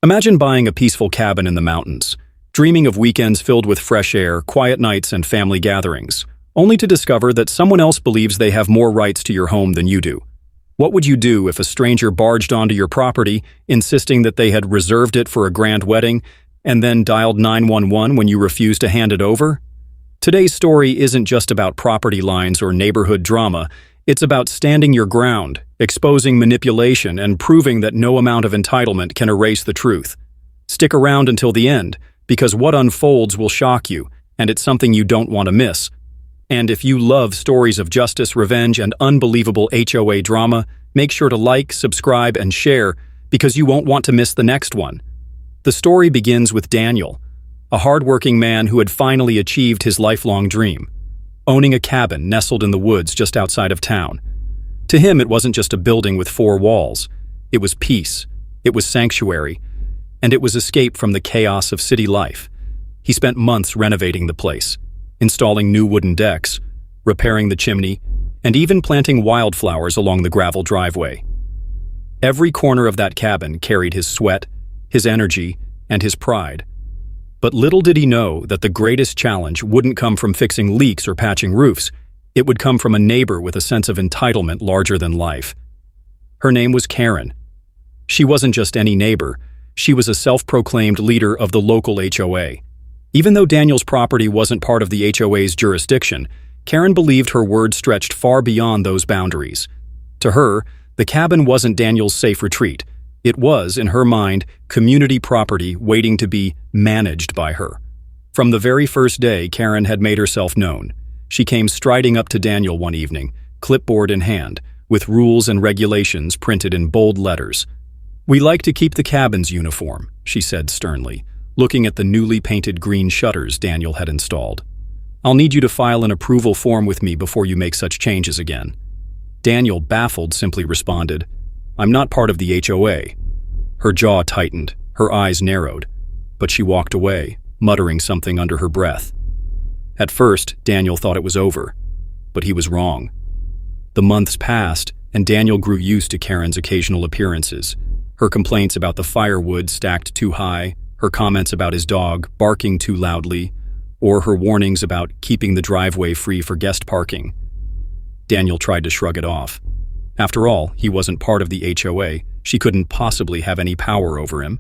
Imagine buying a peaceful cabin in the mountains, dreaming of weekends filled with fresh air, quiet nights, and family gatherings, only to discover that someone else believes they have more rights to your home than you do. What would you do if a stranger barged onto your property, insisting that they had reserved it for a grand wedding, and then dialed 911 when you refused to hand it over? Today's story isn't just about property lines or neighborhood drama. It's about standing your ground, exposing manipulation, and proving that no amount of entitlement can erase the truth. Stick around until the end, because what unfolds will shock you, and it's something you don't want to miss. And if you love stories of justice, revenge, and unbelievable HOA drama, make sure to like, subscribe, and share, because you won't want to miss the next one. The story begins with Daniel, a hardworking man who had finally achieved his lifelong dream, owning a cabin nestled in the woods just outside of town. To him, it wasn't just a building with four walls. It was peace, it was sanctuary, and it was escape from the chaos of city life. He spent months renovating the place, installing new wooden decks, repairing the chimney, and even planting wildflowers along the gravel driveway. Every corner of that cabin carried his sweat, his energy, and his pride. But little did he know that the greatest challenge wouldn't come from fixing leaks or patching roofs. It would come from a neighbor with a sense of entitlement larger than life. Her name was Karen. She wasn't just any neighbor. She was a self-proclaimed leader of the local HOA. Even though Daniel's property wasn't part of the HOA's jurisdiction, Karen believed her word stretched far beyond those boundaries. To her, the cabin wasn't Daniel's safe retreat. It was, in her mind, community property waiting to be managed by her. From the very first day, Karen had made herself known. She came striding up to Daniel one evening, clipboard in hand, with rules and regulations printed in bold letters. "We like to keep the cabin's uniform," she said sternly, looking at the newly painted green shutters Daniel had installed. "I'll need you to file an approval form with me before you make such changes again." Daniel, baffled, simply responded, "I'm not part of the HOA." Her jaw tightened, her eyes narrowed, but she walked away, muttering something under her breath. At first, Daniel thought it was over, but he was wrong. The months passed, and Daniel grew used to Karen's occasional appearances. Her complaints about the firewood stacked too high, her comments about his dog barking too loudly, or her warnings about keeping the driveway free for guest parking. Daniel tried to shrug it off. After all, he wasn't part of the HOA. She couldn't possibly have any power over him.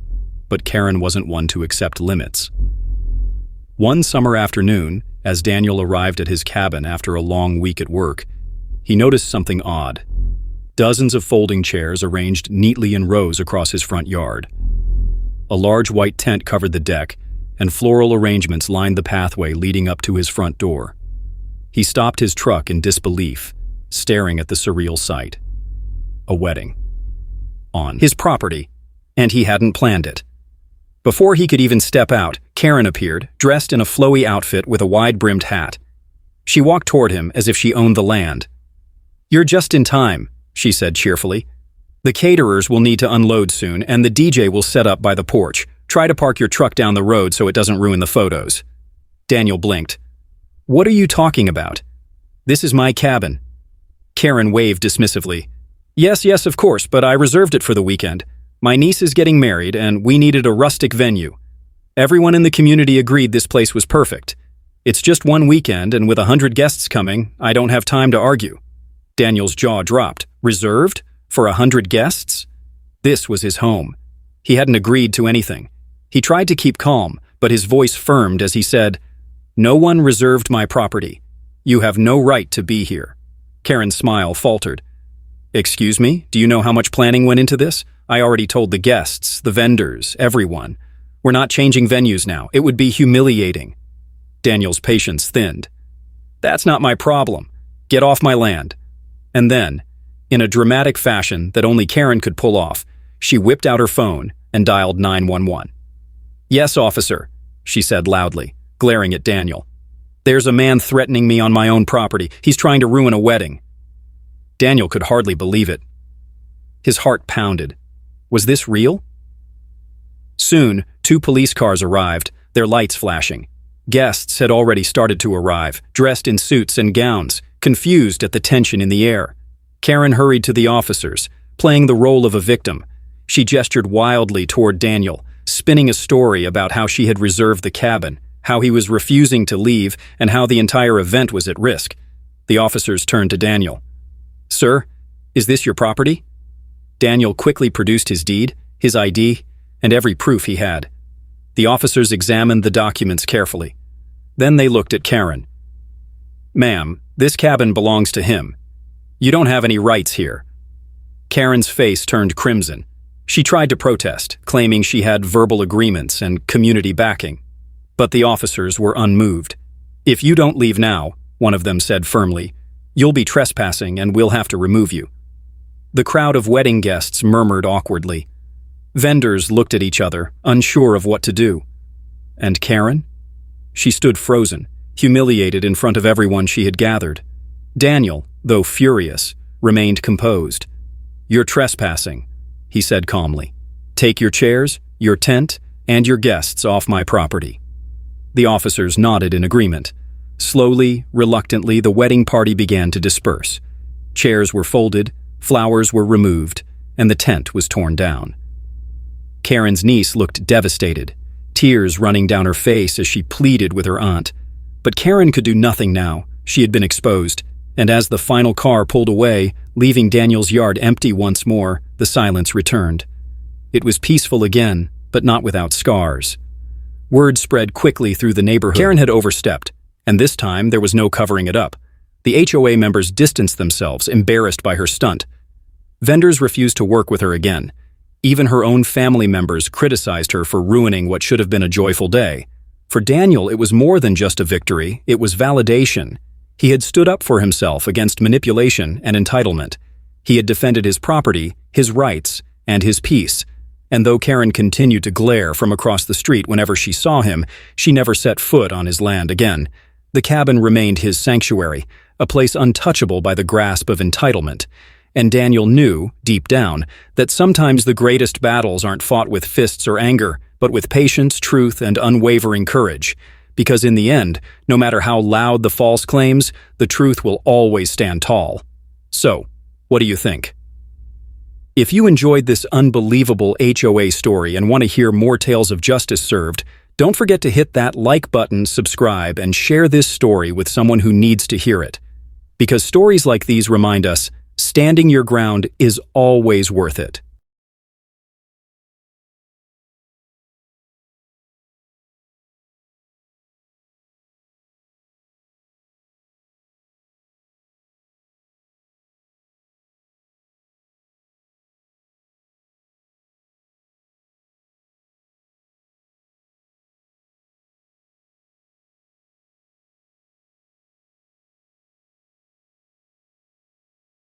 But Karen wasn't one to accept limits. One summer afternoon, as Daniel arrived at his cabin after a long week at work, he noticed something odd. Dozens of folding chairs arranged neatly in rows across his front yard. A large white tent covered the deck, and floral arrangements lined the pathway leading up to his front door. He stopped his truck in disbelief, staring at the surreal sight. A wedding. On his property, and he hadn't planned it. Before he could even step out, Karen appeared, dressed in a flowy outfit with a wide-brimmed hat. She walked toward him as if she owned the land. "You're just in time," she said cheerfully. "The caterers will need to unload soon, and the DJ will set up by the porch. Try to park your truck down the road so it doesn't ruin the photos." Daniel blinked. "What are you talking about? This is my cabin." Karen waved dismissively. Yes, of course, but I reserved it for the weekend. My niece is getting married, and we needed a rustic venue. Everyone in the community agreed this place was perfect. It's just one weekend, and with 100 guests coming, I don't have time to argue." Daniel's jaw dropped. Reserved? For 100 guests? This was his home. He hadn't agreed to anything. He tried to keep calm, but his voice firmed as he said, "No one reserved my property. You have no right to be here." Karen's smile faltered. "Excuse me, do you know how much planning went into this? I already told the guests, the vendors, everyone. We're not changing venues now. It would be humiliating." Daniel's patience thinned. "That's not my problem. Get off my land." And then, in a dramatic fashion that only Karen could pull off, she whipped out her phone and dialed 911. "Yes, officer," she said loudly, glaring at Daniel. "There's a man threatening me on my own property. He's trying to ruin a wedding." Daniel could hardly believe it. His heart pounded. Was this real? Soon, 2 police cars arrived, their lights flashing. Guests had already started to arrive, dressed in suits and gowns, confused at the tension in the air. Karen hurried to the officers, playing the role of a victim. She gestured wildly toward Daniel, spinning a story about how she had reserved the cabin, how he was refusing to leave, and how the entire event was at risk. The officers turned to Daniel. "Sir, is this your property?" Daniel quickly produced his deed, his ID, and every proof he had. The officers examined the documents carefully. Then they looked at Karen. "Ma'am, this cabin belongs to him. You don't have any rights here." Karen's face turned crimson. She tried to protest, claiming she had verbal agreements and community backing. But the officers were unmoved. "If you don't leave now," one of them said firmly, "you'll be trespassing and we'll have to remove you." The crowd of wedding guests murmured awkwardly. Vendors looked at each other, unsure of what to do. And Karen? She stood frozen, humiliated in front of everyone she had gathered. Daniel, though furious, remained composed. "You're trespassing," he said calmly. "Take your chairs, your tent, and your guests off my property." The officers nodded in agreement. Slowly, reluctantly, the wedding party began to disperse. Chairs were folded, flowers were removed, and the tent was torn down. Karen's niece looked devastated, tears running down her face as she pleaded with her aunt. But Karen could do nothing now. She had been exposed, and as the final car pulled away, leaving Daniel's yard empty once more, the silence returned. It was peaceful again, but not without scars. Word spread quickly through the neighborhood. Karen had overstepped, and this time there was no covering it up. The HOA members distanced themselves, embarrassed by her stunt. Vendors refused to work with her again. Even her own family members criticized her for ruining what should have been a joyful day. For Daniel, it was more than just a victory, it was validation. He had stood up for himself against manipulation and entitlement. He had defended his property, his rights, and his peace. And though Karen continued to glare from across the street whenever she saw him, she never set foot on his land again. The cabin remained his sanctuary, a place untouchable by the grasp of entitlement. And Daniel knew, deep down, that sometimes the greatest battles aren't fought with fists or anger, but with patience, truth, and unwavering courage. Because in the end, no matter how loud the false claims, the truth will always stand tall. So, what do you think? If you enjoyed this unbelievable HOA story and want to hear more tales of justice served, don't forget to hit that like button, subscribe, and share this story with someone who needs to hear it. Because stories like these remind us, standing your ground is always worth it.